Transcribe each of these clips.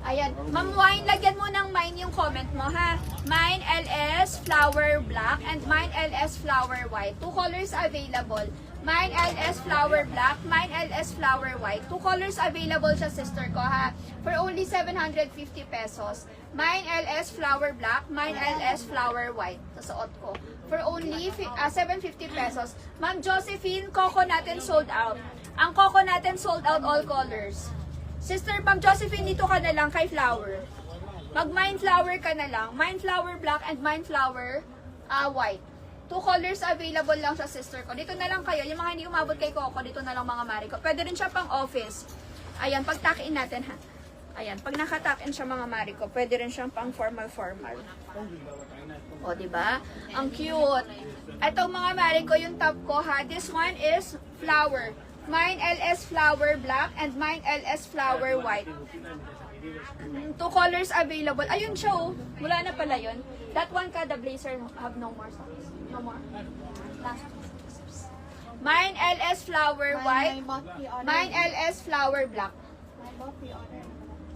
Ayan. Ma'am Wine, lagyan mo ng mine yung comment mo, ha? Mine LS Flower Black and Mine LS Flower White. 2 colors available. Mine LS Flower Black, Mine LS Flower White. 2 colors available sa sister ko, ha? For only 750 pesos. Mine LS Flower Black, Mine LS Flower White. Sa suot ko. For only 750 pesos. Ma'am Josephine, Coco natin sold out. Ang Coco natin sold out all colors. Sister Ma'am Josephine, dito ka na lang kay Flower. Mag-Mine Flower ka na lang. Mine Flower Black and Mine Flower White. 2 colors available lang sa sister ko. Dito na lang kayo. Yung mga hindi umabot kay Coco, dito na lang mga Mariko. Pwede rin siya pang office. Ayan, pag takin natin, ha. Ayan, pag nakatakin siya mga Mariko, pwede rin siyang pang formal. O, diba? Ang cute. Ito mga Mariko, yung top ko, ha. This one is Flower. Mine LS Flower Black and Mine LS Flower White. 2 colors available. Ayun siya, oh. Wala na pala yun. That one ka, the blazer, have no more songs. No more. Last. Mine LS Flower White. Mine LS Flower Black.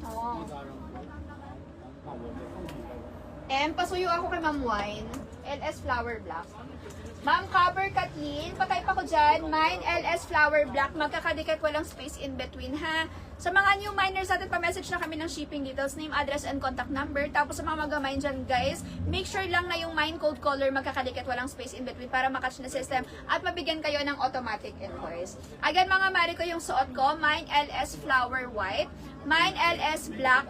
Oh. Pasuyo ako kay Ma'am Wine. LS Flower Black. Ma'am Cover Kathleen, patay pa ko dyan. Mine LS Flower Black. Magkakadikit, walang space in between, ha. Sa mga new miners natin, pa-message na kami ng shipping details, name, address, and contact number. Tapos sa mga mag-mine dyan, guys, make sure lang na yung mine code color magkakadikit, walang space in between para makatch na system at mabigyan kayo ng automatic invoice. Again, mga Mariko, yung suot ko, Mine LS Flower White, Mine LS Black,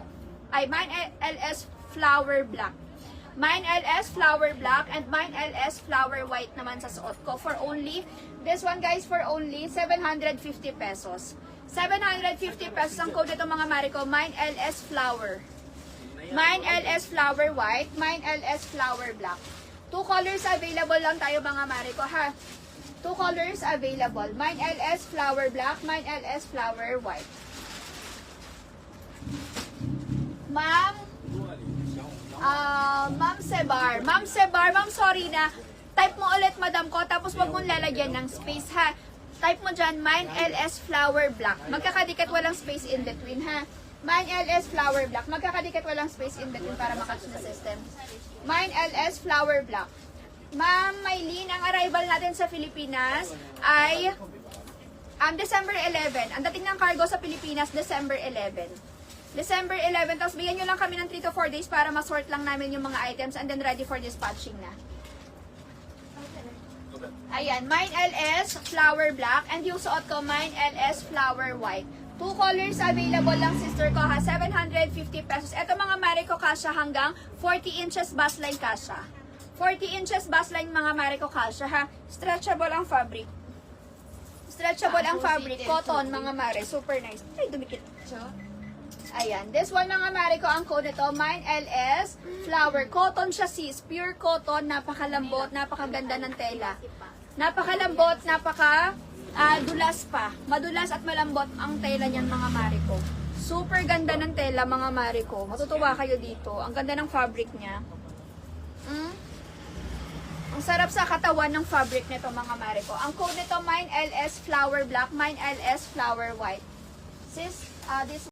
Mine LS Flower Black. Mine LS Flower Black and Mine LS Flower White naman sa suot ko for only, this one guys, for only 750 pesos. 750 pesos ang code nito mga Mariko. Mine LS Flower. Mine LS Flower White, Mine LS Flower Black. 2 colors available lang tayo mga Mariko, ha. 2 colors available. Mine LS Flower Black, Mine LS Flower White. Ma'am Sebar. Ma'am Sebar, ma'am sorry na. Type mo ulit madam ko, tapos wag mong lalagyan ng space, ha. Type mo dyan, Mine LS Flower Black. Magkakadikit, walang space in between, ha. Mine LS Flower Black. Magkakadikit, walang space in between para makatch na system. Mine LS Flower Black. Ma'am Maylene, ang arrival natin sa Pilipinas ay December 11. Ang dating ng cargo sa Pilipinas, December 11. December 11, tapos bigyan nyo lang kami ng 3 to 4 days para masort lang namin yung mga items and then ready for dispatching na. Ayan, Mine LS Flower Black and yung suot ko, Mine LS Flower White. 2 colors available lang sister ko, ha, 750 pesos. Ito mga Mariko kasha hanggang 40 inches baseline kasha. 40 inches baseline mga Mariko kasha, ha. Stretchable ang fabric. Stretchable ang fabric, cotton mga Mare, super nice. Ay, dumikit. Ayan, this one mga Mariko, ang code nito, Mine LS Flower. Cotton siya sis, pure cotton, napakalambot, napakaganda ng tela. Napakalambot, dulas pa. Madulas at malambot ang tela niyan mga Mariko. Super ganda ng tela mga Mariko. Matutuwa kayo dito. Ang ganda ng fabric niya. Ang sarap sa katawan ng fabric nito mga Mariko. Ang code nito, Mine LS Flower Black, Mine LS Flower White. Sis, this